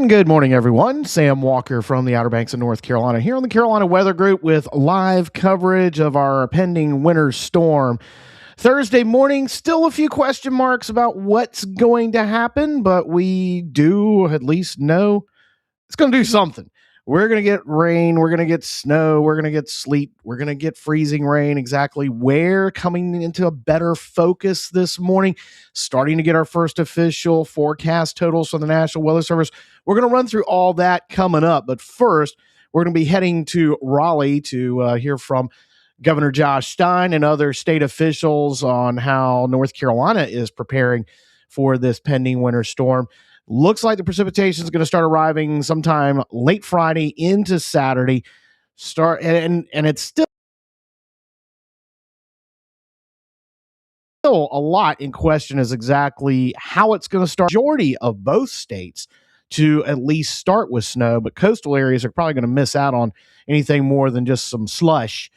And good morning, everyone. Sam Walker from the Outer Banks of North Carolina here on the Carolina Weather Group with live coverage of our pending winter storm. Thursday morning, still a few question marks about what's going to happen, but we do at least know it's going to do something. We're going to get rain. We're going to get snow. We're going to get sleet. We're going to get freezing rain. Exactly where? Coming into a better focus this morning, starting to get our first official forecast totals from the National Weather Service. We're going to run through all that coming up. But first, we're going to be heading to Raleigh to hear from Governor Josh Stein and other state officials on how North Carolina is preparing for this pending winter storm. Looks like the precipitation is going to start arriving sometime late Friday into Saturday. And it's still a lot in question as exactly how it's going to start. Majority of both states to at least start with snow, but coastal areas are probably going to miss out on anything more than just some slush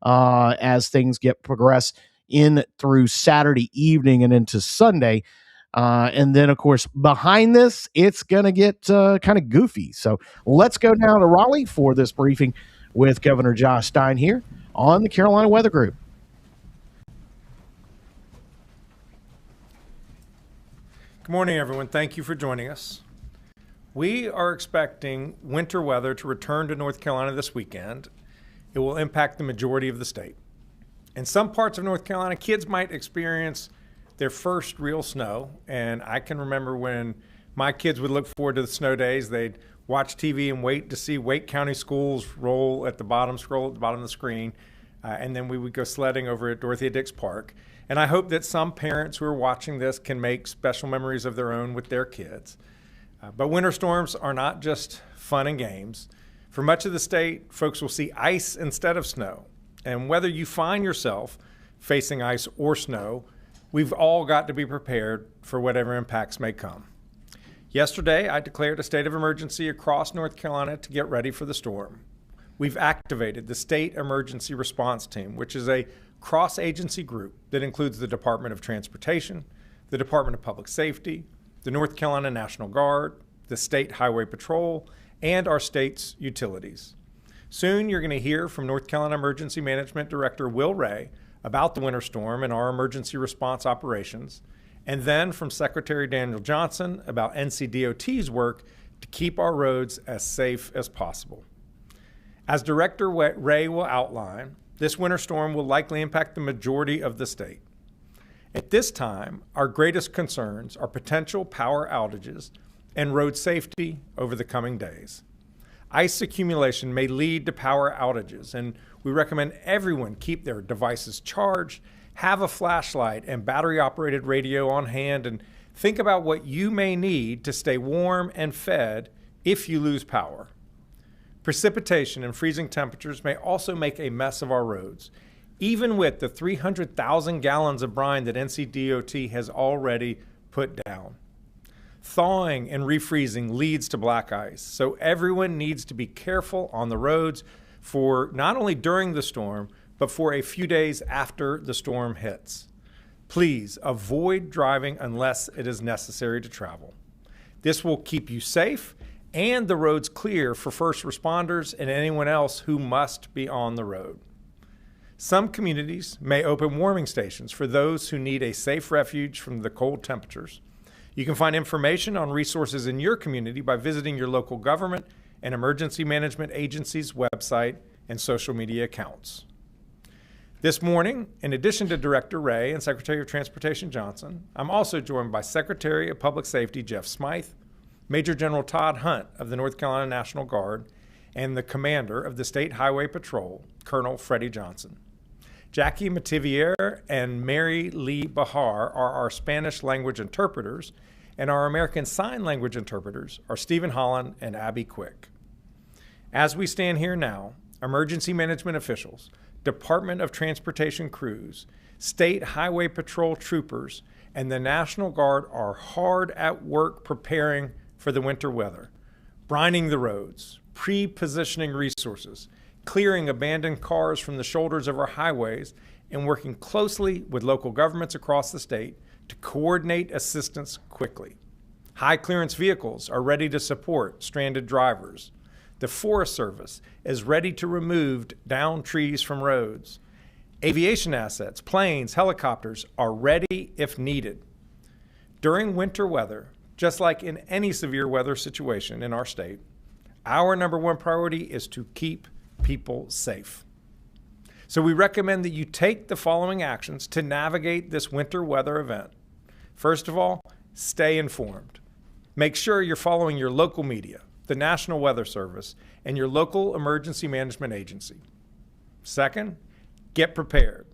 as things progress in through Saturday evening and into Sunday. And then, of course, behind this, it's going to get kind of goofy. So let's go now to Raleigh for this briefing with Governor Josh Stein here on the Carolina Weather Group. Good morning, everyone. Thank you for joining us. We are expecting winter weather to return to North Carolina this weekend. It will impact the majority of the state. In some parts of North Carolina, kids might experience their first real snow. And I can remember when my kids would look forward to the snow days, they'd watch TV and wait to see Wake County schools scroll at the bottom of the screen. And then we would go sledding over at Dorothea Dix Park. And I hope that some parents who are watching this can make special memories of their own with their kids. But winter storms are not just fun and games. For much of the state, folks will see ice instead of snow. And whether you find yourself facing ice or snow, we've all got to be prepared for whatever impacts may come. Yesterday, I declared a state of emergency across North Carolina to get ready for the storm. We've activated the State Emergency Response Team, which is a cross-agency group that includes the Department of Transportation, the Department of Public Safety, the North Carolina National Guard, the State Highway Patrol, and our state's utilities. Soon, you're going to hear from North Carolina Emergency Management Director Will Ray about the winter storm and our emergency response operations, and then from Secretary Daniel Johnson about NCDOT's work to keep our roads as safe as possible. As Director Ray will outline, this winter storm will likely impact the majority of the state. At this time, our greatest concerns are potential power outages and road safety over the coming days. Ice accumulation may lead to power outages, and we recommend everyone keep their devices charged, have a flashlight and battery-operated radio on hand, and think about what you may need to stay warm and fed if you lose power. Precipitation and freezing temperatures may also make a mess of our roads, even with the 300,000 gallons of brine that NCDOT has already put down. Thawing and refreezing leads to black ice, so everyone needs to be careful on the roads for not only during the storm, but for a few days after the storm hits. Please avoid driving unless it is necessary to travel. This will keep you safe and the roads clear for first responders and anyone else who must be on the road. Some communities may open warming stations for those who need a safe refuge from the cold temperatures. You can find information on resources in your community by visiting your local government and emergency management agency's website and social media accounts. This morning, in addition to Director Ray and Secretary of Transportation Johnson, I'm also joined by Secretary of Public Safety Jeff Smythe, Major General Todd Hunt of the North Carolina National Guard, and the Commander of the State Highway Patrol, Colonel Freddie Johnson. Jackie Mativier and Mary Lee Bahar are our Spanish language interpreters, and our American Sign Language interpreters are Stephen Holland and Abby Quick. As we stand here now, emergency management officials, Department of Transportation crews, State Highway Patrol troopers, and the National Guard are hard at work preparing for the winter weather, brining the roads, pre-positioning resources, clearing abandoned cars from the shoulders of our highways, and working closely with local governments across the state to coordinate assistance quickly. High clearance vehicles are ready to support stranded drivers. The Forest Service is ready to remove downed trees from roads. Aviation assets, planes, helicopters are ready if needed. During winter weather, just like in any severe weather situation in our state, our number one priority is to keep people safe. So we recommend that you take the following actions to navigate this winter weather event. First of all, stay informed. Make sure you're following your local media, the National Weather Service, and your local emergency management agency. Second, get prepared.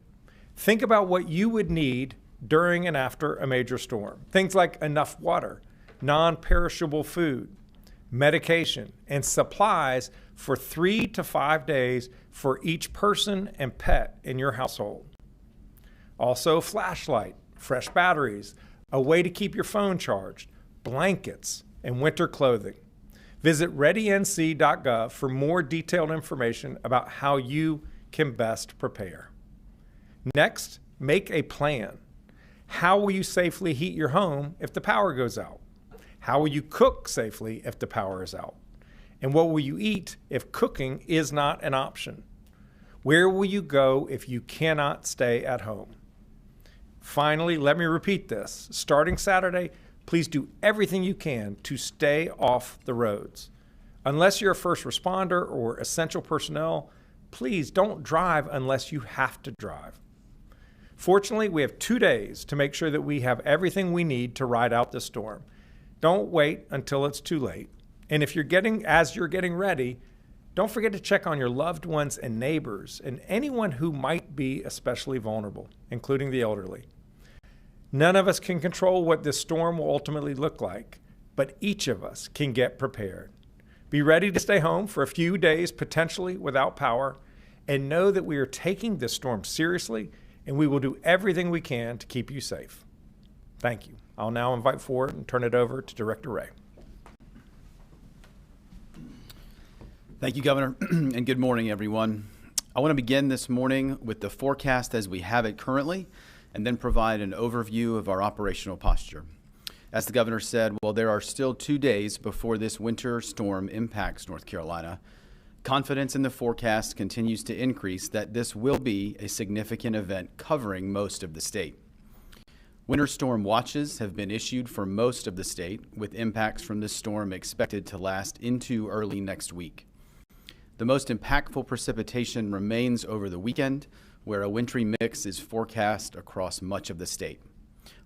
Think about what you would need during and after a major storm. Things like enough water, non-perishable food, medication, and supplies for 3 to 5 days for each person and pet in your household. Also, a flashlight, fresh batteries, a way to keep your phone charged, blankets, and winter clothing. Visit readync.gov for more detailed information about how you can best prepare. Next, make a plan. How will you safely heat your home if the power goes out? How will you cook safely if the power is out? And what will you eat if cooking is not an option? Where will you go if you cannot stay at home? Finally, let me repeat this. Starting Saturday, please do everything you can to stay off the roads. Unless you're a first responder or essential personnel, please don't drive unless you have to drive. Fortunately, we have 2 days to make sure that we have everything we need to ride out this storm. Don't wait until it's too late. And if you're getting ready, don't forget to check on your loved ones and neighbors and anyone who might be especially vulnerable, including the elderly. None of us can control what this storm will ultimately look like, but each of us can get prepared. Be ready to stay home for a few days, potentially without power, and know that we are taking this storm seriously and we will do everything we can to keep you safe. Thank you. I'll now invite forward and turn it over to Director Ray. Thank you, Governor, and good morning, everyone. I want to begin this morning with the forecast as we have it currently, and then provide an overview of our operational posture. As the Governor said, while there are still 2 days before this winter storm impacts North Carolina, confidence in the forecast continues to increase that this will be a significant event covering most of the state. Winter storm watches have been issued for most of the state, with impacts from this storm expected to last into early next week. The most impactful precipitation remains over the weekend, where a wintry mix is forecast across much of the state.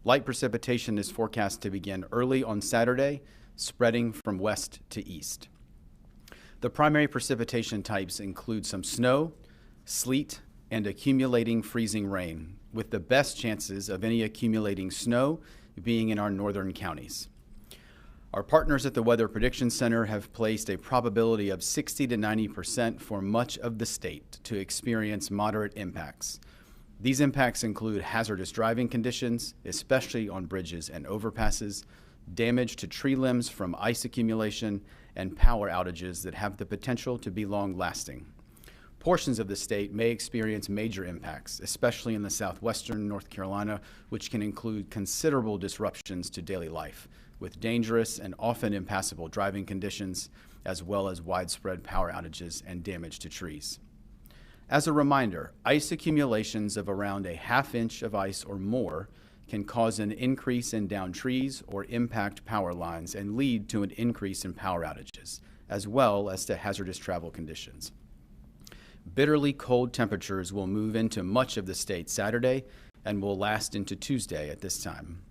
Light precipitation is forecast to begin early on Saturday, spreading from west to east. The primary precipitation types include some snow, sleet, and accumulating freezing rain, with the best chances of any accumulating snow being in our northern counties. Our partners at the Weather Prediction Center have placed a probability of 60 to 90% for much of the state to experience moderate impacts. These impacts include hazardous driving conditions, especially on bridges and overpasses, damage to tree limbs from ice accumulation, and power outages that have the potential to be long-lasting. Portions of the state may experience major impacts, especially in the southwestern North Carolina, which can include considerable disruptions to daily life, with dangerous and often impassable driving conditions, as well as widespread power outages and damage to trees. As a reminder, ice accumulations of around a ½ inch of ice or more can cause an increase in downed trees or impact power lines and lead to an increase in power outages, as well as to hazardous travel conditions. Bitterly cold temperatures will move into much of the state Saturday and will last into Tuesday at this time.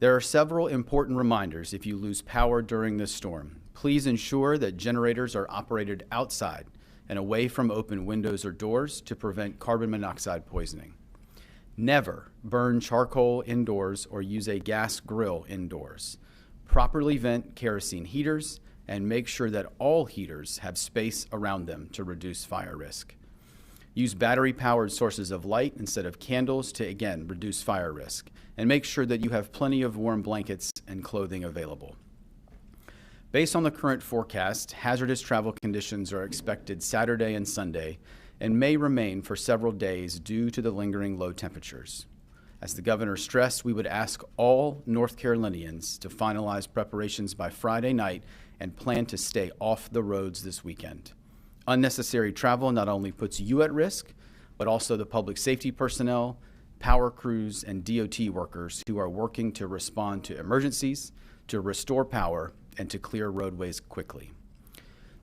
There are several important reminders if you lose power during this storm. Please ensure that generators are operated outside and away from open windows or doors to prevent carbon monoxide poisoning. Never burn charcoal indoors or use a gas grill indoors. Properly vent kerosene heaters and make sure that all heaters have space around them to reduce fire risk. Use battery-powered sources of light instead of candles to, again, reduce fire risk. And make sure that you have plenty of warm blankets and clothing available. Based on the current forecast, hazardous travel conditions are expected Saturday and Sunday and may remain for several days due to the lingering low temperatures. As the governor stressed, we would ask all North Carolinians to finalize preparations by Friday night and plan to stay off the roads this weekend. Unnecessary travel not only puts you at risk, but also the public safety personnel, power crews, and DOT workers who are working to respond to emergencies, to restore power, and to clear roadways quickly.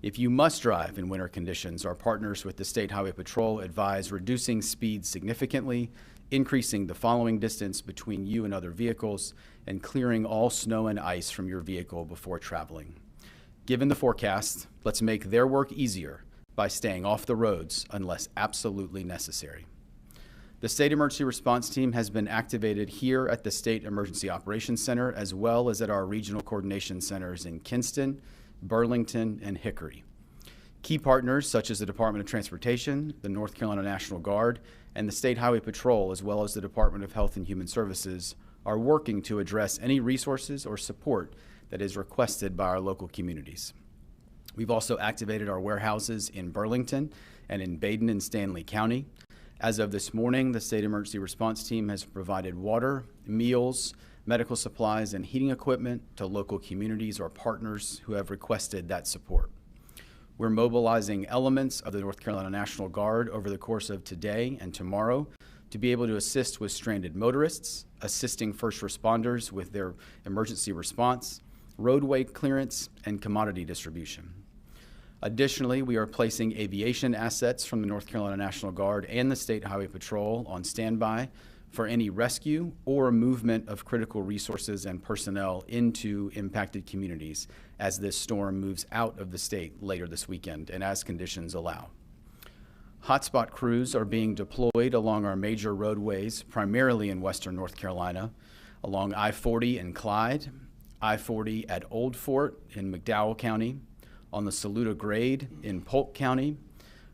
If you must drive in winter conditions, our partners with the State Highway Patrol advise reducing speed significantly, increasing the following distance between you and other vehicles, and clearing all snow and ice from your vehicle before traveling. Given the forecast, let's make their work easier by staying off the roads unless absolutely necessary. The State Emergency Response Team has been activated here at the State Emergency Operations Center, as well as at our regional coordination centers in Kinston, Burlington, and Hickory. Key partners such as the Department of Transportation, the North Carolina National Guard, and the State Highway Patrol, as well as the Department of Health and Human Services, are working to address any resources or support that is requested by our local communities. We've also activated our warehouses in Burlington and in Baden and Stanley County. As of this morning, the State Emergency Response Team has provided water, meals, medical supplies, and heating equipment to local communities or partners who have requested that support. We're mobilizing elements of the North Carolina National Guard over the course of today and tomorrow to be able to assist with stranded motorists, assisting first responders with their emergency response, roadway clearance, and commodity distribution. Additionally, we are placing aviation assets from the North Carolina National Guard and the State Highway Patrol on standby for any rescue or movement of critical resources and personnel into impacted communities as this storm moves out of the state later this weekend and as conditions allow. Hotspot crews are being deployed along our major roadways, primarily in western North Carolina, along I-40 in Clyde, I-40 at Old Fort in McDowell County, on the Saluda Grade in Polk County,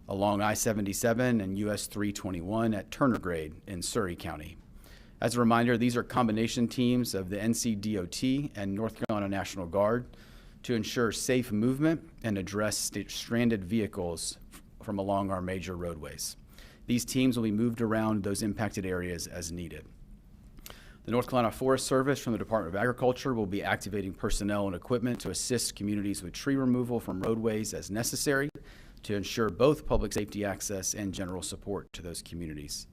along I-77 and US 321 at Turner Grade in Surrey County. As a reminder, these are combination teams of the NCDOT and North Carolina National Guard to ensure safe movement and address stranded vehicles from along our major roadways. These teams will be moved around those impacted areas as needed. The North Carolina Forest Service from the Department of Agriculture will be activating personnel and equipment to assist communities with tree removal from roadways as necessary to ensure both public safety access and general support to those communities.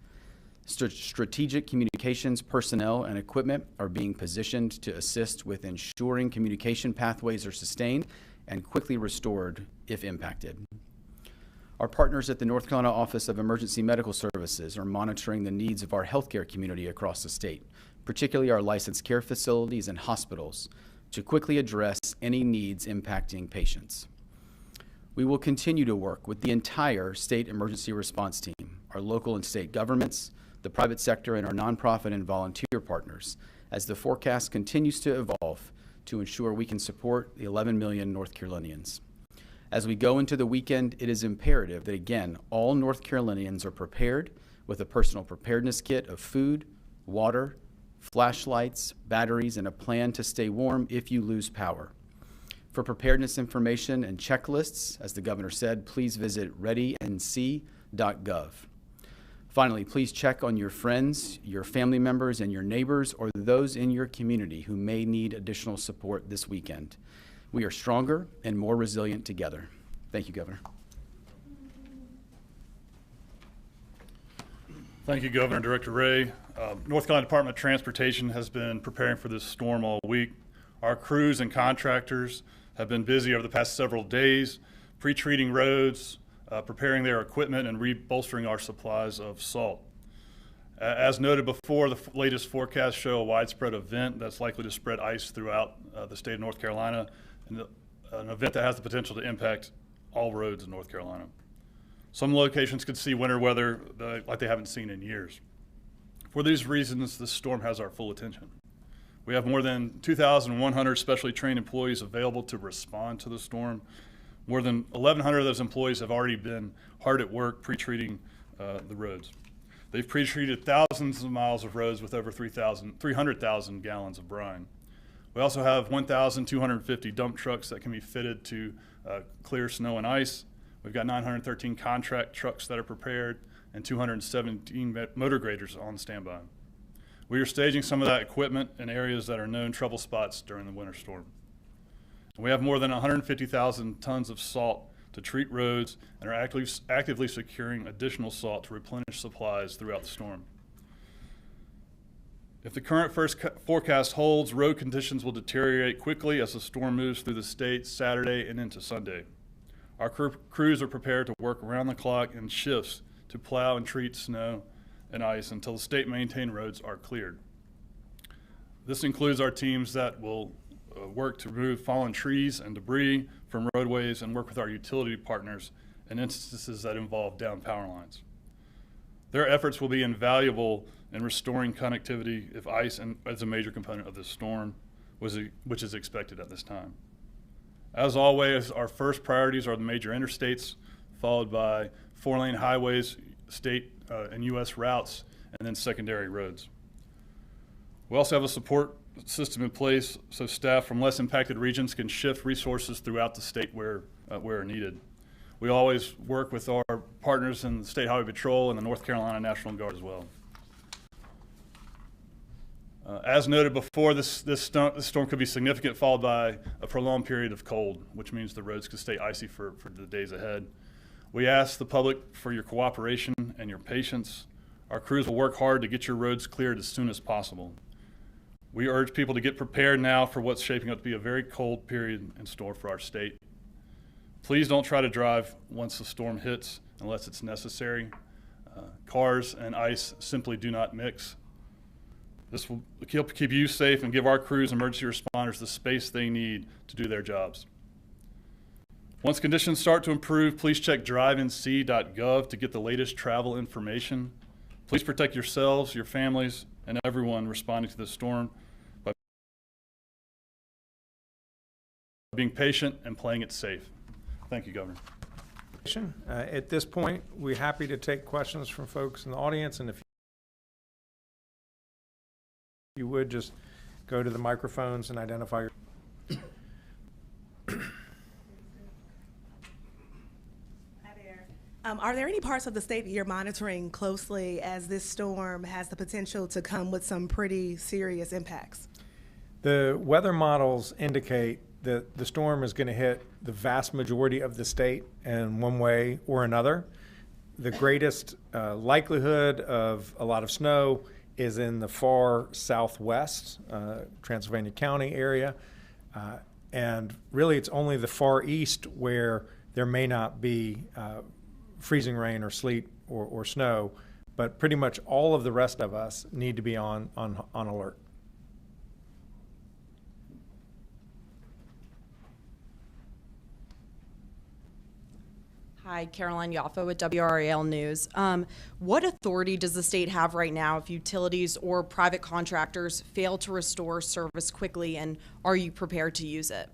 Strategic communications personnel and equipment are being positioned to assist with ensuring communication pathways are sustained and quickly restored if impacted. Our partners at the North Carolina Office of Emergency Medical Services are monitoring the needs of our healthcare community across the state, particularly our licensed care facilities and hospitals, to quickly address any needs impacting patients. We will continue to work with the entire State Emergency Response Team, our local and state governments, the private sector, and our nonprofit and volunteer partners as the forecast continues to evolve to ensure we can support the 11 million North Carolinians. As we go into the weekend, it is imperative that, again, all North Carolinians are prepared with a personal preparedness kit of food, water, flashlights, batteries, and a plan to stay warm if you lose power. For preparedness information and checklists, as the governor said, please visit readync.gov. Finally, please check on your friends, your family members, and your neighbors, or those in your community who may need additional support this weekend. We are stronger and more resilient together. Thank you, Governor. Thank you, Governor and Director Ray. North Carolina Department of Transportation has been preparing for this storm all week. Our crews and contractors have been busy over the past several days, pre-treating roads, preparing their equipment, and rebolstering our supplies of salt. As noted before, the latest forecasts show a widespread event that's likely to spread ice throughout the state of North Carolina, and an event that has the potential to impact all roads in North Carolina. Some locations could see winter weather like they haven't seen in years. For these reasons, this storm has our full attention. We have more than 2,100 specially trained employees available to respond to the storm. More than 1,100 of those employees have already been hard at work pre-treating the roads. They've pre-treated thousands of miles of roads with over 300,000 gallons of brine. We also have 1,250 dump trucks that can be fitted to clear snow and ice. We've got 913 contract trucks that are prepared and 217 motor graders on standby. We are staging some of that equipment in areas that are known trouble spots during the winter storm. We have more than 150,000 tons of salt to treat roads and are actively securing additional salt to replenish supplies throughout the storm. If the current first forecast holds, road conditions will deteriorate quickly as the storm moves through the state Saturday and into Sunday. Our crews are prepared to work around the clock in shifts to plow and treat snow and ice until the state-maintained roads are cleared. This includes our teams that will work to remove fallen trees and debris from roadways and work with our utility partners in instances that involve downed power lines. Their efforts will be invaluable in restoring connectivity if ice is a major component of this storm, which is expected at this time. As always, our first priorities are the major interstates, followed by 4-lane highways, state and U.S. routes, and then secondary roads. We also have a support system in place so staff from less impacted regions can shift resources throughout the state where needed. We always work with our partners in the State Highway Patrol and the North Carolina National Guard as well. As noted before, this storm could be significant, followed by a prolonged period of cold, which means the roads could stay icy for the days ahead. We ask the public for your cooperation and your patience. Our crews will work hard to get your roads cleared as soon as possible. We urge people to get prepared now for what's shaping up to be a very cold period in store for our state. Please don't try to drive once the storm hits unless it's necessary. Cars and ice simply do not mix. This will keep you safe and give our crews and emergency responders the space they need to do their jobs. Once conditions start to improve, please check drivenc.gov to get the latest travel information. Please protect yourselves, your families, and everyone responding to this storm by being patient and playing it safe. Thank you, Governor. At this point, we're happy to take questions from folks in the audience, and if you would just go to the microphones and identify your. Hi there. Are there any parts of the state that you're monitoring closely as this storm has the potential to come with some pretty serious impacts? The weather models indicate that the storm is going to hit the vast majority of the state in one way or another. The greatest likelihood of a lot of snow is in the far southwest, Transylvania County area. And really it's only the far east where there may not be freezing rain or sleet or snow, but pretty much all of the rest of us need to be on alert. Hi, Caroline Yaffa with WRAL News. What authority does the state have right now if utilities or private contractors fail to restore service quickly, and are you prepared to use it?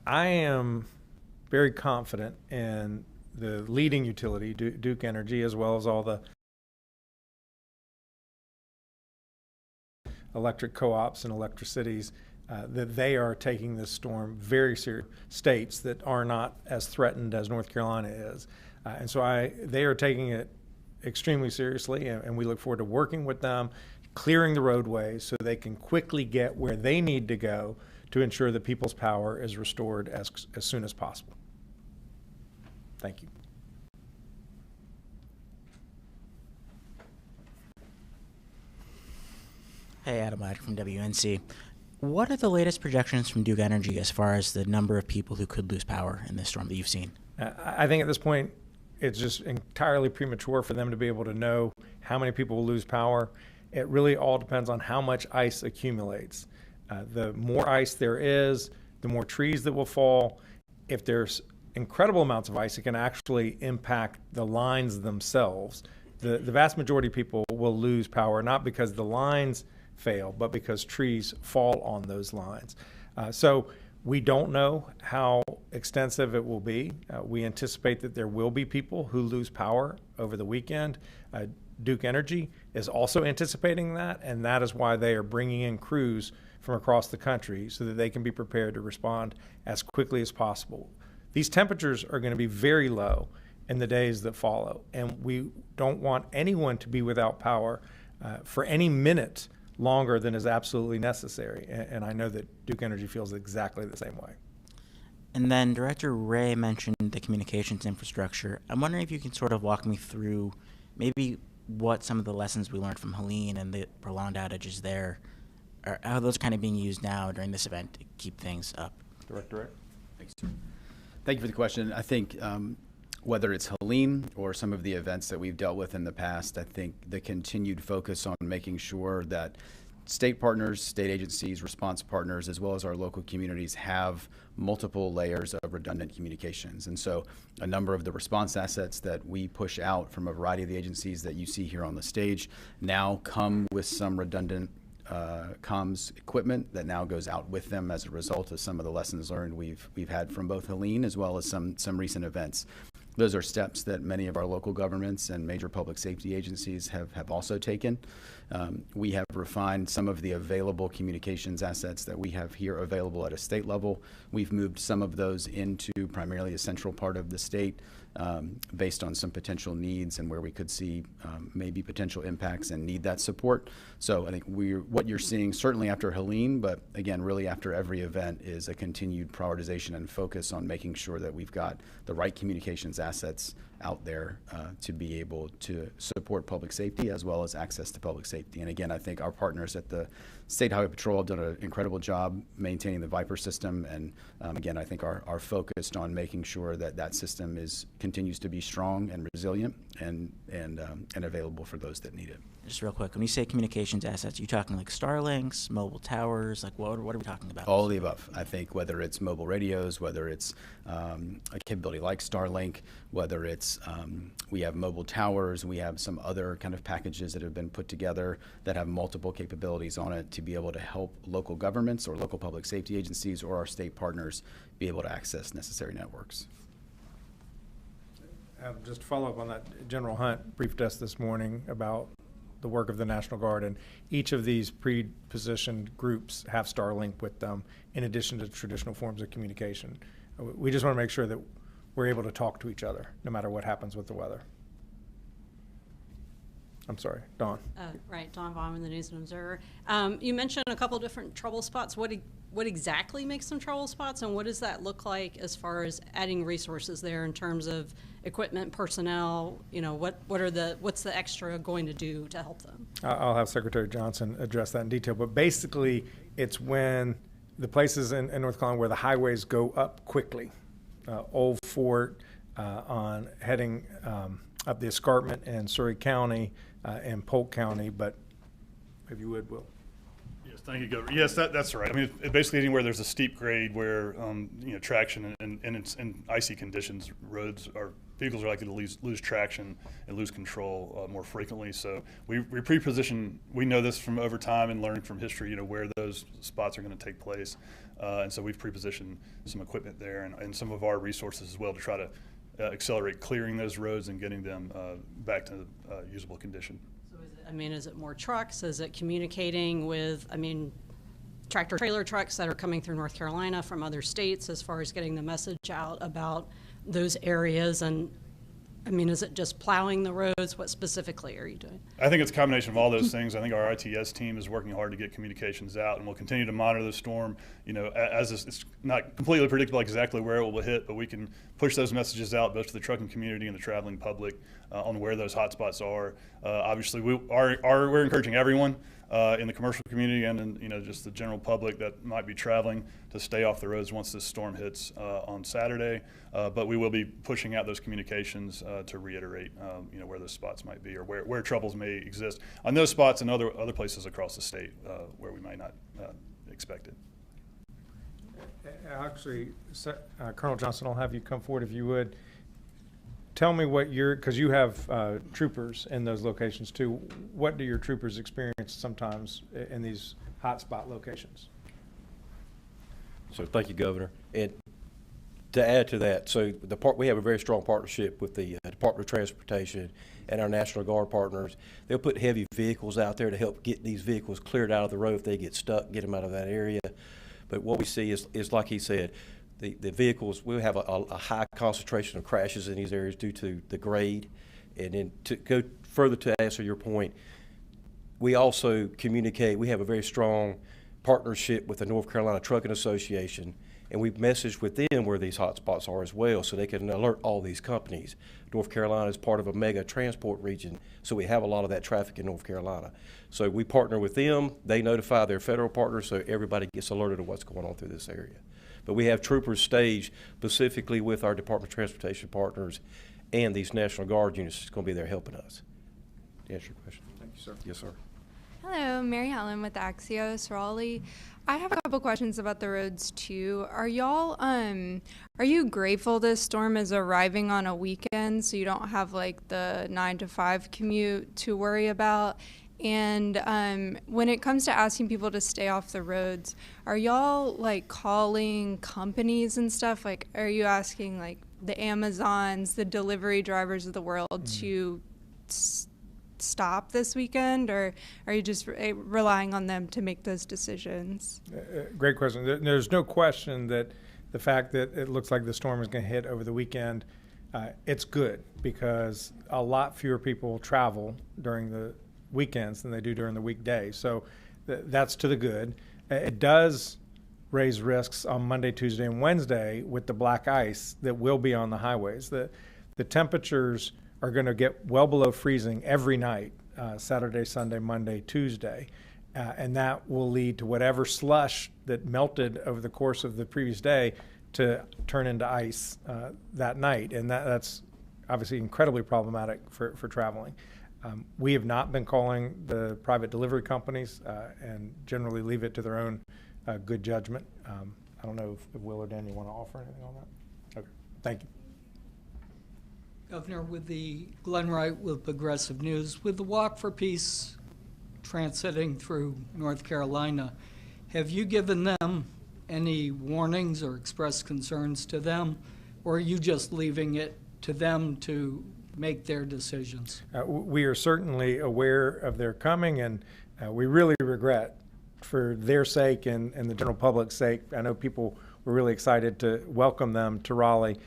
I am very confident in the leading utility, Duke Energy, as well as all the electric co-ops and electricities, that they are taking this storm very serious. States that are not as threatened as North Carolina is. And so they are taking it extremely seriously, and we look forward to working with them, clearing the roadways so they can quickly get where they need to go to ensure that people's power is restored as soon as possible. Thank you. Hey, Adam Hyde from WNC. What are the latest projections from Duke Energy as far as the number of people who could lose power in this storm that you've seen? I think at this point, it's just entirely premature for them to be able to know how many people will lose power. It really all depends on how much ice accumulates. The more ice there is, the more trees that will fall. If there's incredible amounts of ice, it can actually impact the lines themselves. The vast majority of people will lose power, not because the lines fail, but because trees fall on those lines. So we don't know how extensive it will be. We anticipate that there will be people who lose power over the weekend. Duke Energy is also anticipating that, and that is why they are bringing in crews from across the country so that they can be prepared to respond as quickly as possible. These temperatures are going to be very low in the days that follow, and we don't want anyone to be without power for any minute longer than is absolutely necessary. And I know that Duke Energy feels exactly the same way. And then Director Ray mentioned the communications infrastructure. I'm wondering if you can sort of walk me through maybe what some of the lessons we learned from Helene and the prolonged outages there, are how those kind of being used now during this event to keep things up. Director Ray? Thanks, sir. Thank you for the question. I think whether it's Helene or some of the events that we've dealt with in the past, I think the continued focus on making sure that state partners, state agencies, response partners, as well as our local communities have multiple layers of redundant communications. And so a number of the response assets that we push out from a variety of the agencies that you see here on the stage now come with some redundant comms equipment that now goes out with them as a result of some of the lessons learned we've had from both Helene as well as some recent events. Those are steps that many of our local governments and major public safety agencies have also taken. We have refined some of the available communications assets that we have here available at a state level. We've moved some of those into primarily a central part of the state based on some potential needs and where we could see maybe potential impacts and need that support. So I think what you're seeing certainly after Helene, but again, really after every event, is a continued prioritization and focus on making sure that we've got the right communications assets out there to be able to support public safety as well as access to public safety. And again, I think our partners at the State Highway Patrol have done an incredible job maintaining the Viper system. And again, I think are focused on making sure that that system continues to be strong and resilient and available for those that need it. Just real quick, when you say communications assets, are you talking like Starlinks, mobile towers? Like what are we talking about? All of the above. I think whether it's mobile radios, whether it's a capability like Starlink, whether it's we have mobile towers, we have some other kind of packages that have been put together that have multiple capabilities on it to be able to help local governments or local public safety agencies or our state partners be able to access necessary networks. Just to follow up on that, General Hunt briefed us this morning about the work of the National Guard, and each of these pre-positioned groups have Starlink with them in addition to traditional forms of communication. We just want to make sure that we're able to talk to each other no matter what happens with the weather. I'm sorry, Dawn. Right, Dawn Vaughn with the News and Observer. You mentioned a couple different trouble spots. What exactly makes them trouble spots, and what does that look like as far as adding resources there in terms of equipment, personnel? You know, what's the extra going to do to help them? I'll have Secretary Johnson address that in detail, but basically it's when the places in North Carolina where the highways go up quickly, Old Fort on heading up the escarpment in Surrey County and Polk County, but if you would, Will. Yes, thank you, Governor. Yes, that's right. I mean, basically anywhere there's a steep grade where traction and it's in icy conditions, vehicles are likely to lose traction and lose control more frequently. So we pre-position. We know this from over time and learning from history. Where those spots are going to take place, and so we've pre-positioned some equipment there and some of our resources as well to try to accelerate clearing those roads and getting them back to usable condition. So is it more trucks? Is it communicating with, tractor trailer trucks that are coming through North Carolina from other states as far as getting the message out about those areas? And is it just plowing the roads? What specifically are you doing? I think it's a combination of all those things. I think our ITS team is working hard to get communications out, and we'll continue to monitor the storm. As it's not completely predictable exactly where it will hit, but we can push those messages out both to the trucking community and the traveling public on where those hotspots are. Obviously, we're encouraging everyone in the commercial community and in just the general public that might be traveling to stay off the roads once this storm hits on Saturday. But we will be pushing out those communications to reiterate where those spots might be or where troubles may exist on those spots and other places across the state where we might not expect it. Actually, Colonel Johnson, I'll have you come forward if you would. Tell me because you have troopers in those locations too. What do your troopers experience sometimes in these hotspot locations? So thank you, Governor. And to add to that, we have a very strong partnership with the Department of Transportation and our National Guard partners. They'll put heavy vehicles out there to help get these vehicles cleared out of the road if they get stuck, get them out of that area. But what we see is like he said, the vehicles, we have a high concentration of crashes in these areas due to the grade. And then to go further to answer your point, we also communicate. We have a very strong partnership with the North Carolina Trucking Association, and we've messaged with them where these hotspots are as well, so they can alert all these companies. North Carolina is part of a mega transport region, so we have a lot of that traffic in North Carolina. So we partner with them, they notify their federal partners, so everybody gets alerted of what's going on through this area. But we have troopers staged specifically with our Department of Transportation partners and these National Guard units that's going to be there helping us. To answer your question. Thank you, sir. Yes, sir. Hello, Mary Helen with Axios, Raleigh. I have a couple questions about the roads too. Are you grateful this storm is arriving on a weekend so you don't have like the 9 to 5 commute to worry about? And when it comes to asking people to stay off the roads, are y'all like calling companies and stuff? Like, are you asking like the Amazons, the delivery drivers of the world to stop this weekend, or are you just relying on them to make those decisions? Great question. There's no question that the fact that it looks like the storm is going to hit over the weekend, it's good because a lot fewer people travel during the weekends than they do during the weekdays. So that's to the good. It does raise risks on Monday, Tuesday, and Wednesday with the black ice that will be on the highways. The temperatures are going to get well below freezing every night, Saturday, Sunday, Monday, Tuesday. And that will lead to whatever slush that melted over the course of the previous day to turn into ice that night. And that's obviously incredibly problematic for traveling. We have not been calling the private delivery companies and generally leave it to their own good judgment. I don't know if Will or Dan, you want to offer anything on that? Okay, thank you. Governor, with the Glenn Wright with Progressive News, with the Walk for Peace transiting through North Carolina, have you given them any warnings or expressed concerns to them, or are you just leaving it to them to make their decisions? We are certainly aware of their coming, and we really regret for their sake and the general public's sake. I know people were really excited to welcome them to Raleigh.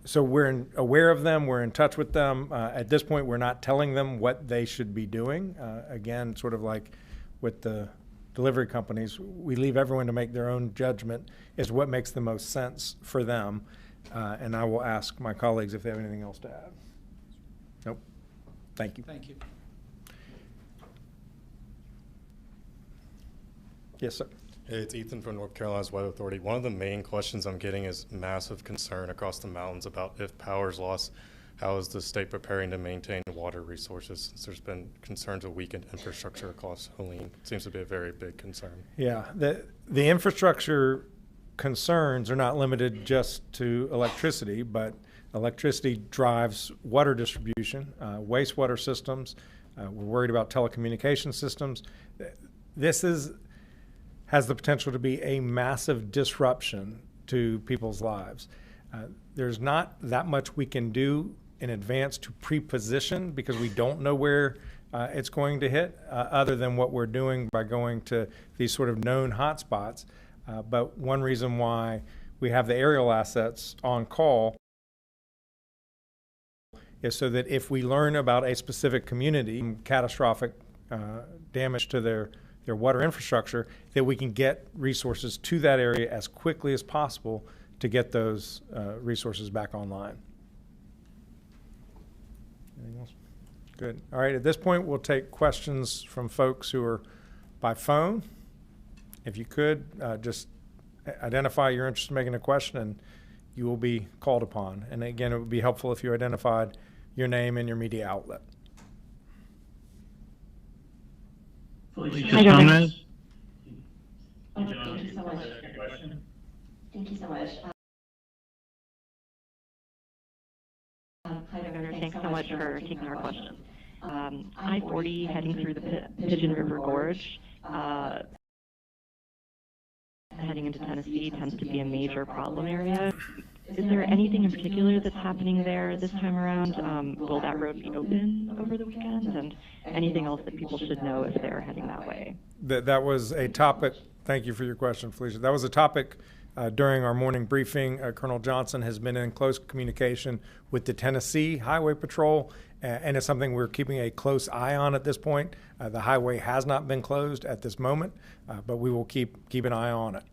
So we're aware of them, we're in touch with them. At this point, we're not telling them what they should be doing. Again, sort of like with the delivery companies, we leave everyone to make their own judgment as to what makes the most sense for them. And I will ask my colleagues if they have anything else to add. Nope. Thank you. Thank you. Yes, sir. Hey, it's Ethan from North Carolina's Weather Authority. One of the main questions I'm getting is massive concern across the mountains about if power is lost, how is the state preparing to maintain water resources, since there's been concerns of weakened infrastructure across Helene. It seems to be a very big concern. Yeah, the infrastructure concerns are not limited just to electricity, but electricity drives water distribution, wastewater systems. We're worried about telecommunication systems. This has the potential to be a massive disruption to people's lives. There's not that much we can do in advance to pre-position because we don't know where it's going to hit other than what we're doing by going to these sort of known hotspots. But one reason why we have the aerial assets on call is so that if we learn about a specific community, catastrophic damage to their water infrastructure, that we can get resources to that area as quickly as possible to get those resources back online. Anything else? Good. All right, at this point, we'll take questions from folks who are by phone. If you could, just identify your interest in making a question, and you will be called upon. And again, it would be helpful if you identified your name and your media outlet. Hi, Governor. Thank you so much. Thank you so much. Hi, Governor. Thanks so much for taking our questions. I-40 heading through the Pigeon River Gorge, heading into Tennessee, tends to be a major problem area. Is there anything in particular that's happening there this time around? Will that road be open over the weekend? And anything else that people should know if they're heading that way? That was a topic. Thank you for your question, Felicia. That was a topic During our morning briefing, Colonel Johnson has been in close communication with the Tennessee Highway Patrol, and it's something we're keeping a close eye on at this point. The highway has not been closed at this moment, but we will keep an eye on it.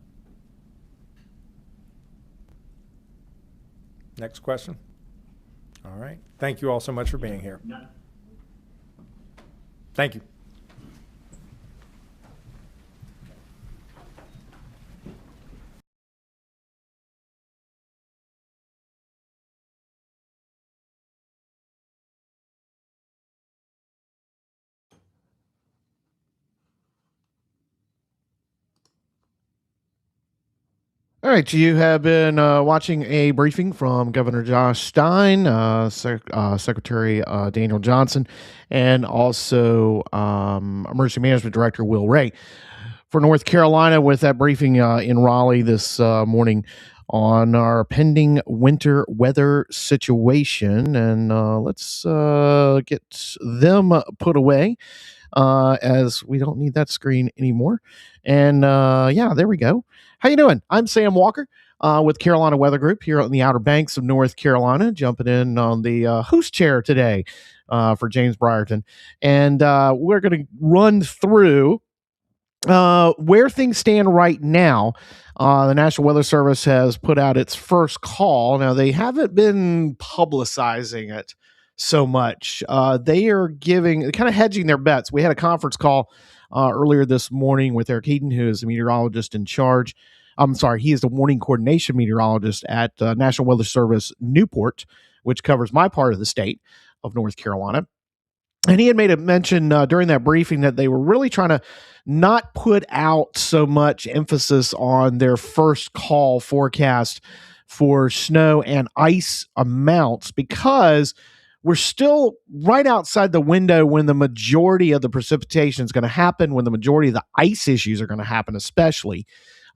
Next question. All right. Thank you all so much for being here. Thank you. All right, you have been watching a briefing from Governor Josh Stein, Secretary Daniel Johnson, and also Emergency Management Director Will Ray for North Carolina with that briefing in Raleigh this morning on our pending winter weather situation. And let's get them put away as we don't need that screen anymore. And yeah, there we go. How you doing? I'm Sam Walker with Carolina Weather Group here on the Outer Banks of North Carolina, jumping in on the host chair today for James Brierton. And we're going to run through where things stand right now. The National Weather Service has put out its first call. Now, they haven't been publicizing it so much. They are kind of hedging their bets. We had a conference call earlier this morning with Eric Heaton, who is the meteorologist in charge. I'm sorry, he is the warning coordination meteorologist at National Weather Service Newport, which covers my part of the state of North Carolina. And he had made a mention during that briefing that they were really trying to not put out so much emphasis on their first call forecast for snow and ice amounts because we're still right outside the window when the majority of the precipitation is going to happen, when the majority of the ice issues are going to happen, especially,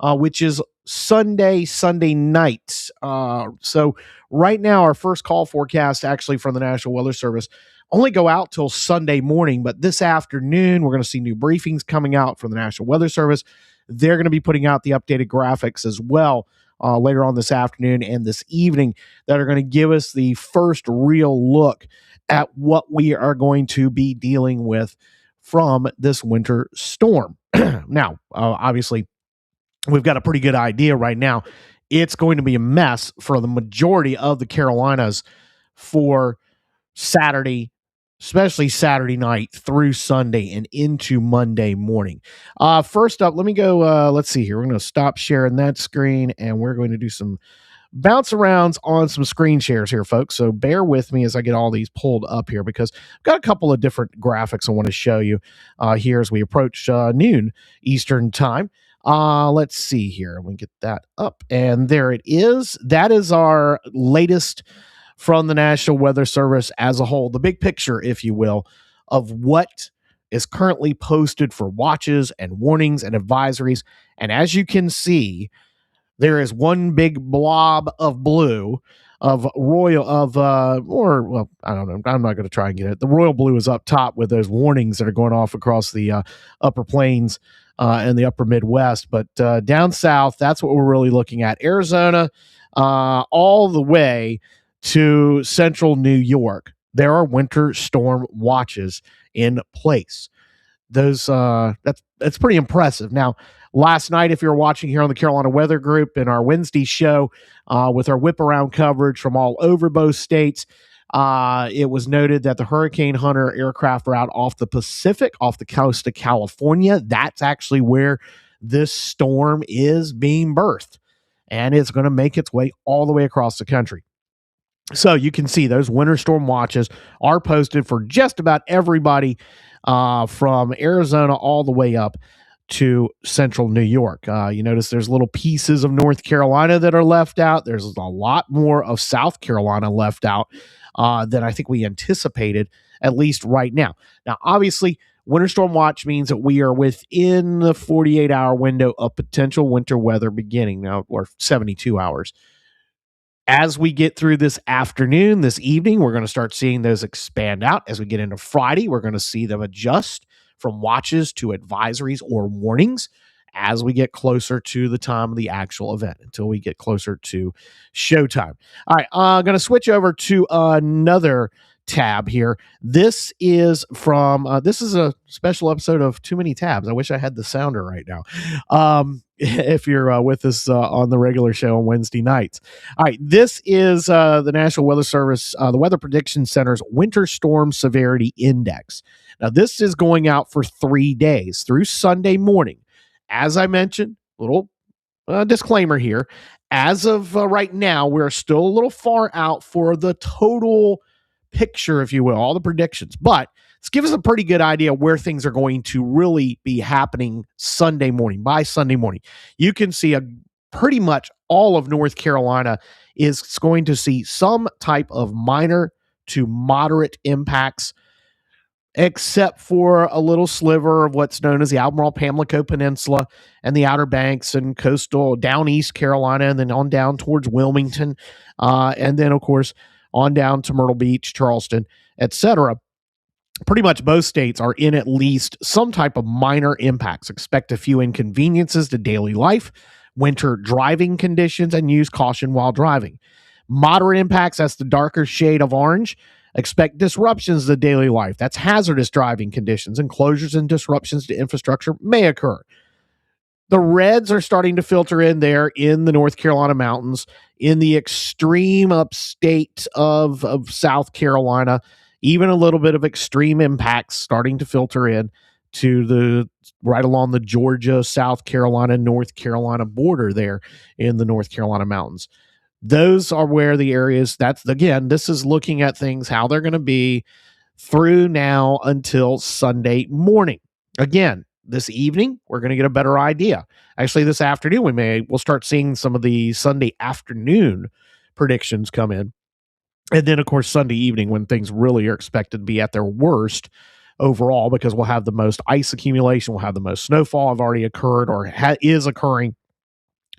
which is Sunday night. So right now, our first call forecast actually from the National Weather Service only go out till Sunday morning, but this afternoon, we're going to see new briefings coming out from the National Weather Service. They're going to be putting out the updated graphics as well later on this afternoon and this evening that are going to give us the first real look at what we are going to be dealing with from this winter storm. Now, obviously, we've got a pretty good idea right now. It's going to be a mess for the majority of the Carolinas for Saturday, especially Saturday night through Sunday and into Monday morning. First up, let me go, let's see here. We're going to stop sharing that screen and we're going to do some bounce arounds on some screen shares here, folks. So bear with me as I get all these pulled up here because I've got a couple of different graphics I want to show you here as we approach noon Eastern time. Let's see here. Let me get that up. And there it is. That is our latest from the National Weather Service as a whole, the big picture, if you will, of what is currently posted for watches and warnings and advisories. And as you can see, there is one big blob of blue of royal well, I don't know. I'm not going to try and get it. The royal blue is up top with those warnings that are going off across the upper plains and the upper Midwest. But down south, that's what we're really looking at. Arizona, all the way to central New York, there are winter storm watches in place. Those that's pretty impressive. Now, last night, if you're watching here on the Carolina Weather Group in our Wednesday show with our whip around coverage from all over both states, it was noted that the Hurricane Hunter aircraft route off the Pacific, off the coast of California, that's actually where this storm is being birthed, and it's going to make its way all the way across the country. So you can see those winter storm watches are posted for just about everybody from Arizona all the way up to central New York. You notice there's little pieces of North Carolina that are left out. There's a lot more of South Carolina left out than I think we anticipated, at least right now. Now, obviously, winter storm watch means that we are within the 48-hour window of potential winter weather beginning now, or 72 hours. As we get through this afternoon, this evening, we're going to start seeing those expand out. As we get into Friday, we're going to see them adjust from watches to advisories or warnings as we get closer to the time of the actual event, until we get closer to showtime. All right, I'm going to switch over to another tab here. This is from this is a special episode of Too Many Tabs. I wish I had the sounder right now. If you're with us on the regular show on Wednesday nights. All right, this is the National Weather Service, the Weather Prediction Center's Winter Storm Severity Index. Now, this is going out for 3 days through Sunday morning. As I mentioned, little disclaimer here. As of right now, we're still a little far out for the total picture, if you will, all the predictions. But this gives us a pretty good idea where things are going to really be happening Sunday morning. By Sunday morning, you can see pretty much all of North Carolina is going to see some type of minor to moderate impacts, except for a little sliver of what's known as the Albemarle-Pamlico Peninsula and the Outer Banks and coastal down East Carolina, and then on down towards Wilmington, and then, of course, on down to Myrtle Beach, Charleston, etc. Pretty much both states are in at least some type of minor impacts. Expect a few inconveniences to daily life, winter driving conditions, and use caution while driving. Moderate impacts, that's the darker shade of orange. Expect disruptions to daily life. That's hazardous driving conditions, and closures and disruptions to infrastructure may occur. The reds are starting to filter in there in the North Carolina mountains, in the extreme upstate of South Carolina, even a little bit of extreme impacts starting to filter in to the right along the Georgia, South Carolina, North Carolina border there in the North Carolina mountains. Those are where the areas, that's, again, this is looking at things, how they're going to be through now until Sunday morning. Again, this evening, we're going to get a better idea. Actually, this afternoon, we'll start seeing some of the Sunday afternoon predictions come in. And then, of course, Sunday evening, when things really are expected to be at their worst overall, because we'll have the most ice accumulation, we'll have the most snowfall have already occurred or is occurring.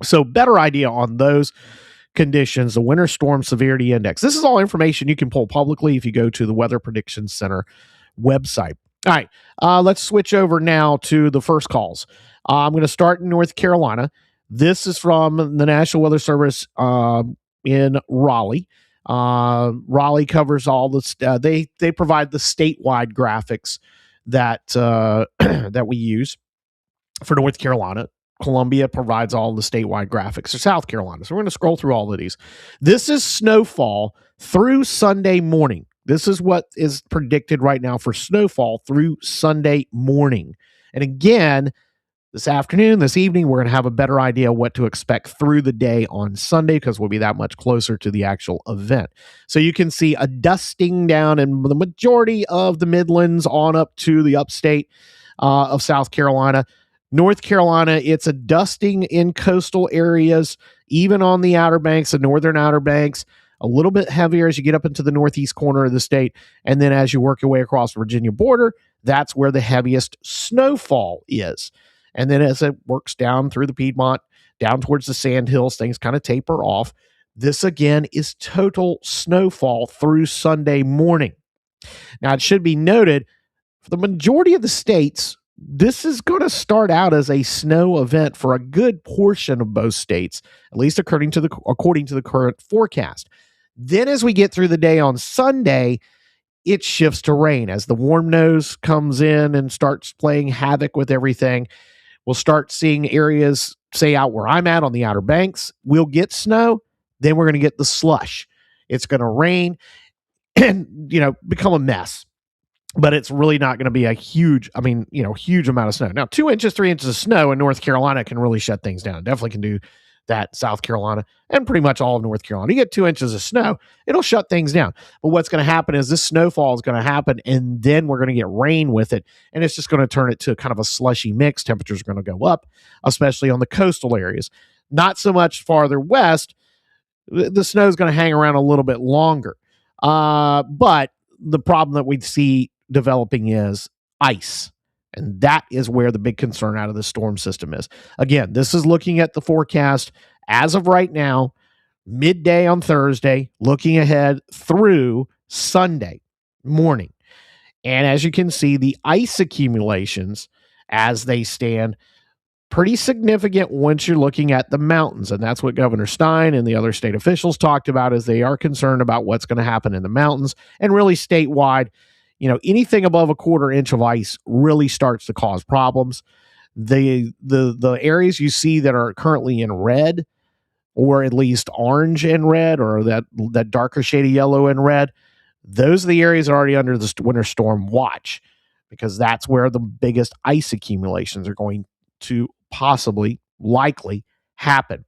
So better idea on those conditions, the Winter Storm Severity Index. This is all information you can pull publicly if you go to the Weather Prediction Center website. All right, let's switch over now to the first calls. I'm going to start in North Carolina. This is from the National Weather Service in Raleigh. Raleigh covers all the they provide the statewide graphics that that we use for North Carolina. Columbia provides all the statewide graphics for South Carolina. So we're going to scroll through all of these. This is snowfall through Sunday morning. This is what is predicted right now for snowfall through Sunday morning. And again, this afternoon, this evening, we're going to have a better idea what to expect through the day on Sunday, because we'll be that much closer to the actual event. So you can see a dusting down in the majority of the Midlands on up to the upstate of South Carolina. North Carolina, it's a dusting in coastal areas, even on the Outer Banks, the northern Outer Banks, a little bit heavier as you get up into the northeast corner of the state. And then as you work your way across the Virginia border, that's where the heaviest snowfall is. And then as it works down through the Piedmont, down towards the Sandhills, things kind of taper off. This, again, is total snowfall through Sunday morning. Now, it should be noted, for the majority of the states, this is going to start out as a snow event for a good portion of both states, at least according to the current forecast. Then as we get through the day on Sunday, it shifts to rain as the warm nose comes in and starts playing havoc with everything. We'll start seeing areas, say out where I'm at on the Outer Banks, we'll get snow. Then we're going to get the slush. It's going to rain and, become a mess. But it's really not going to be a huge amount of snow. Now, 2 inches, 3 inches of snow in North Carolina can really shut things down. Definitely can do that, South Carolina, and pretty much all of North Carolina. You get 2 inches of snow, it'll shut things down. But what's going to happen is this snowfall is going to happen, and then we're going to get rain with it, and it's just going to turn it to kind of a slushy mix. Temperatures are going to go up, especially on the coastal areas. Not so much farther west. The snow is going to hang around a little bit longer. But the problem that we see developing is ice. And that is where the big concern out of the storm system is. Again, this is looking at the forecast as of right now, midday on Thursday, looking ahead through Sunday morning. And as you can see, the ice accumulations as they stand pretty significant once you're looking at the mountains. And that's what Governor Stein and the other state officials talked about, is they are concerned about what's going to happen in the mountains. And really statewide, anything above a quarter inch of ice really starts to cause problems. The areas you see that are currently in red, or at least orange and red, or that darker shade of yellow and red, those are the areas that are already under the winter storm watch, because that's where the biggest ice accumulations are going to likely happen.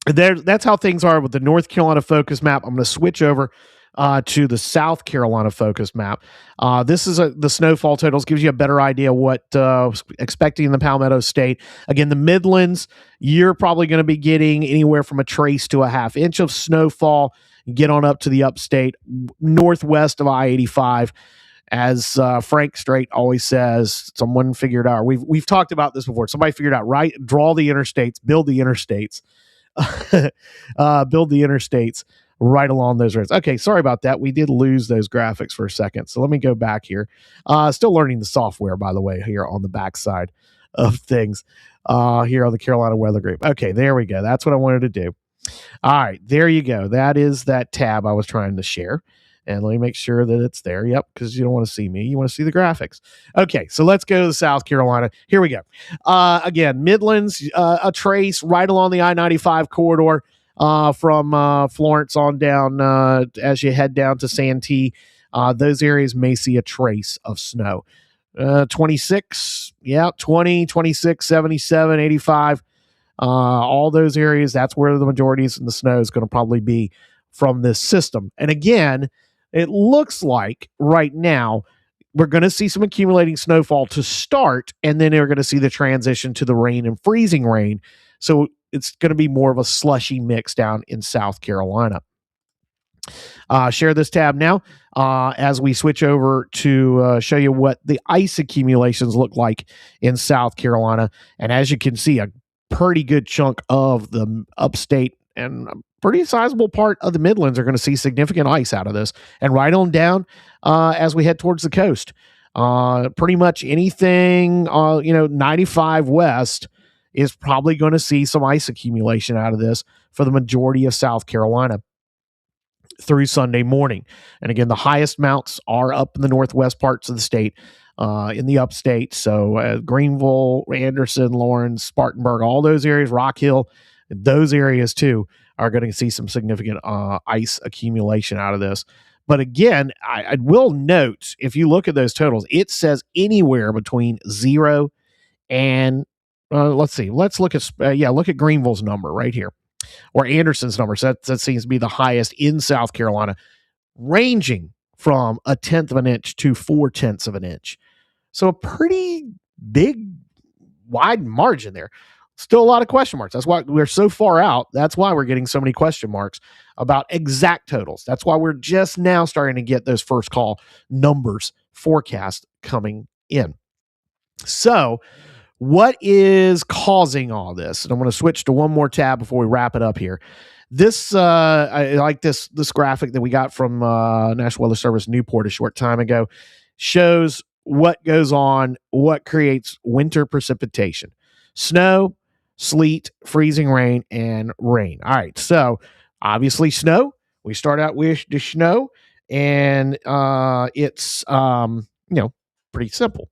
That's how things are with the North Carolina focus map. I'm going to switch over to the South Carolina focus map. This is the snowfall totals, gives you a better idea what expecting in the Palmetto State. Again, the Midlands, you're probably going to be getting anywhere from a trace to a half inch of snowfall. Get on up to the upstate, northwest of I-85. As Frank Strait always says, someone figured out, we've talked about this before, somebody figured out, right? Draw the interstates, build the interstates, build the interstates right along those roads. Okay, sorry about that. We did lose those graphics for a second. So let me go back here. Still learning the software, by the way, here on the backside of things here on the Carolina Weather Group. Okay, there we go. That's what I wanted to do. All right, there you go. That is that tab I was trying to share. And let me make sure that it's there. Yep, because you don't want to see me. You want to see the graphics. Okay, so let's go to South Carolina. Here we go. Again, Midlands, a trace right along the I-95 corridor from Florence on down as you head down to Santee. Those areas may see a trace of snow. 26, 20, 26, 77, 85. All those areas, that's where the majority of the snow is going to probably be from this system. And again, it looks like right now we're going to see some accumulating snowfall to start, and then we're going to see the transition to the rain and freezing rain. So it's going to be more of a slushy mix down in South Carolina. Share this tab now as we switch over to show you what the ice accumulations look like in South Carolina. And as you can see, a pretty good chunk of the upstate and a pretty sizable part of the Midlands are going to see significant ice out of this. And right on down as we head towards the coast. Pretty much anything, 95 west is probably going to see some ice accumulation out of this for the majority of South Carolina through Sunday morning. And again, the highest mounts are up in the northwest parts of the state, in the upstate. So Greenville, Anderson, Lawrence, Spartanburg, all those areas, Rock Hill, those areas too are going to see some significant ice accumulation out of this. But again, I will note, if you look at those totals, it says anywhere between 0 and let's see. Let's look at look at Greenville's number right here, or Anderson's number. So that seems to be the highest in South Carolina, ranging from 1/10 of an inch to 4/10 of an inch. So a pretty big, wide margin there. Still a lot of question marks. That's why we're so far out. That's why we're getting so many question marks about exact totals. That's why we're just now starting to get those first call numbers forecast coming in. So what is causing all this? And I'm going to switch to one more tab before we wrap it up here. This, I like this graphic that we got from National Weather Service Newport a short time ago, shows what goes on, what creates winter precipitation. Snow, sleet, freezing rain, and rain. All right, so obviously snow. We start out with the snow, and it's pretty simple.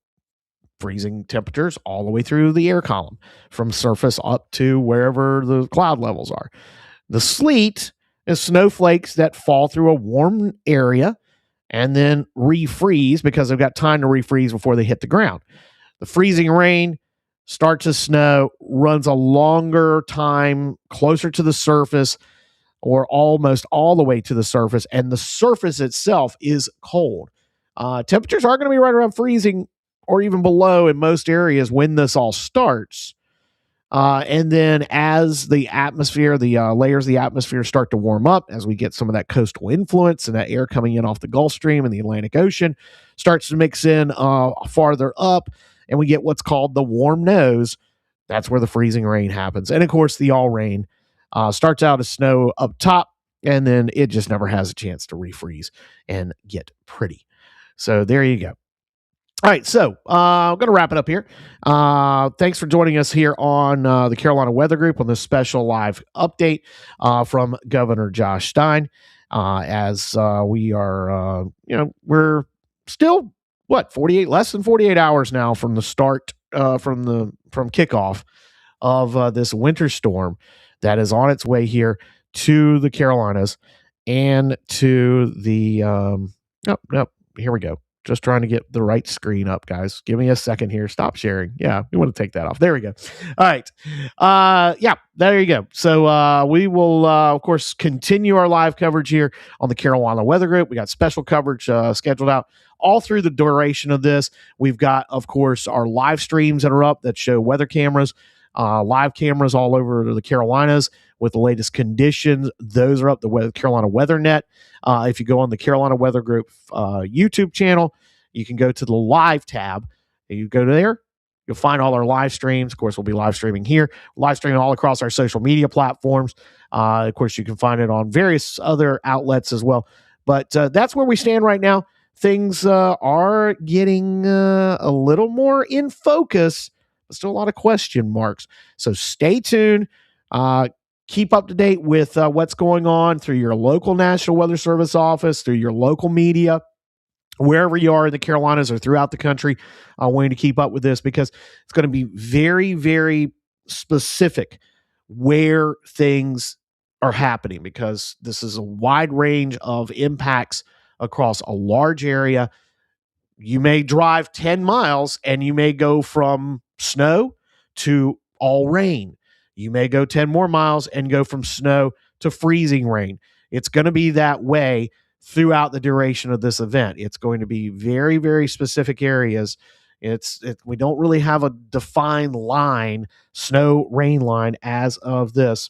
Freezing temperatures all the way through the air column, from surface up to wherever the cloud levels are. The sleet is snowflakes that fall through a warm area and then refreeze because they've got time to refreeze before they hit the ground. The freezing rain starts as snow, runs a longer time closer to the surface, or almost all the way to the surface, and the surface itself is cold. Temperatures are going to be right around freezing or even below in most areas when this all starts. And then as the atmosphere, the layers of the atmosphere start to warm up, as we get some of that coastal influence and that air coming in off the Gulf Stream and the Atlantic Ocean starts to mix in farther up, and we get what's called the warm nose. That's where the freezing rain happens. And of course, the all rain starts out as snow up top, and then it just never has a chance to refreeze and get pretty. So there you go. All right, so I'm going to wrap it up here. Thanks for joining us here on the Carolina Weather Group on this special live update from Governor Josh Stein. As we are, we're still less than 48 hours now from the start, from kickoff of this winter storm that is on its way here to the Carolinas and to the. Here we go. Just trying to get the right screen up, guys. Give me a second here. Stop sharing. Yeah, we want to take that off. There we go. All right. There you go. So we will, of course, continue our live coverage here on the Carolina Weather Group. We got special coverage scheduled out all through the duration of this. We've got, of course, our live streams that are up that show weather cameras, live cameras all over the Carolinas with the latest conditions. Those are up the Carolina Weather Net. If you go on the Carolina Weather Group YouTube channel, you can go to the live tab. You go there, you'll find all our live streams. Of course, we'll be live streaming here, live streaming all across our social media platforms. Of course, you can find it on various other outlets as well. But that's where we stand right now. Things are getting a little more in focus, but still a lot of question marks. So stay tuned. Keep up to date with what's going on through your local National Weather Service office, through your local media, wherever you are in the Carolinas or throughout the country. I want you to keep up with this because it's going to be very, very specific where things are happening, because this is a wide range of impacts across a large area. You may drive 10 miles and you may go from snow to all rain. You may go 10 more miles and go from snow to freezing rain. It's going to be that way throughout the duration of this event. It's going to be very, very specific areas. We don't really have a defined line, snow rain line as of this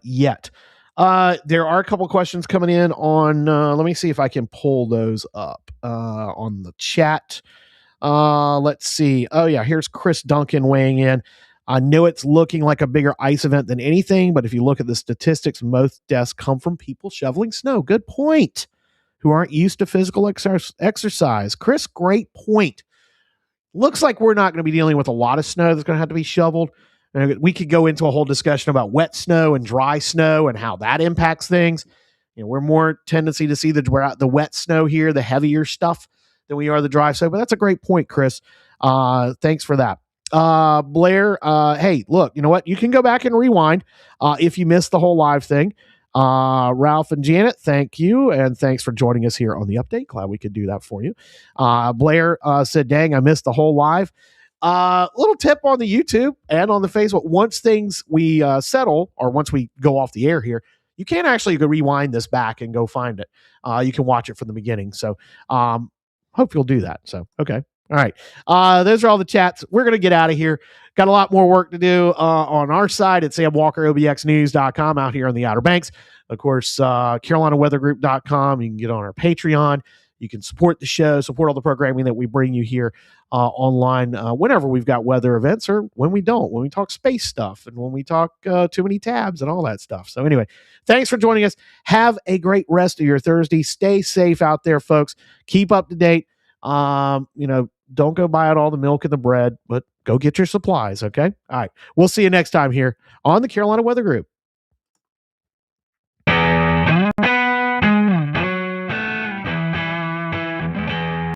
yet. There are a couple questions coming in on, let me see if I can pull those up on the chat. Let's see. Oh yeah, here's Chris Duncan weighing in. I know it's looking like a bigger ice event than anything, but if you look at the statistics, most deaths come from people shoveling snow. Good point. Who aren't used to physical exercise. Chris, great point. Looks like we're not going to be dealing with a lot of snow that's going to have to be shoveled. We could go into a whole discussion about wet snow and dry snow and how that impacts things. We're more tendency to see the wet snow here, the heavier stuff, than we are the dry snow. But that's a great point, Chris. Thanks for that. Blair, hey, look, you know what? You can go back and rewind if you missed the whole live thing. Ralph and Janet, thank you. And thanks for joining us here on the update. Glad we could do that for you. Blair said, dang, I missed the whole live. Little tip on the YouTube and on the Facebook. Once things we settle, or once we go off the air here, you can actually go rewind this back and go find it. You can watch it from the beginning. So hope you'll do that. So, okay. All right. Those are all the chats. We're going to get out of here. Got a lot more work to do on our side at samwalkerobxnews.com out here on the Outer Banks. Of course, carolinaweathergroup.com. You can get on our Patreon. You can support the show, support all the programming that we bring you here online whenever we've got weather events or when we don't, when we talk space stuff and when we talk too many tabs and all that stuff. So anyway, thanks for joining us. Have a great rest of your Thursday. Stay safe out there, folks. Keep up to date. Don't go buy out all the milk and the bread, but go get your supplies. Okay. All right. We'll see you next time here on the Carolina Weather Group.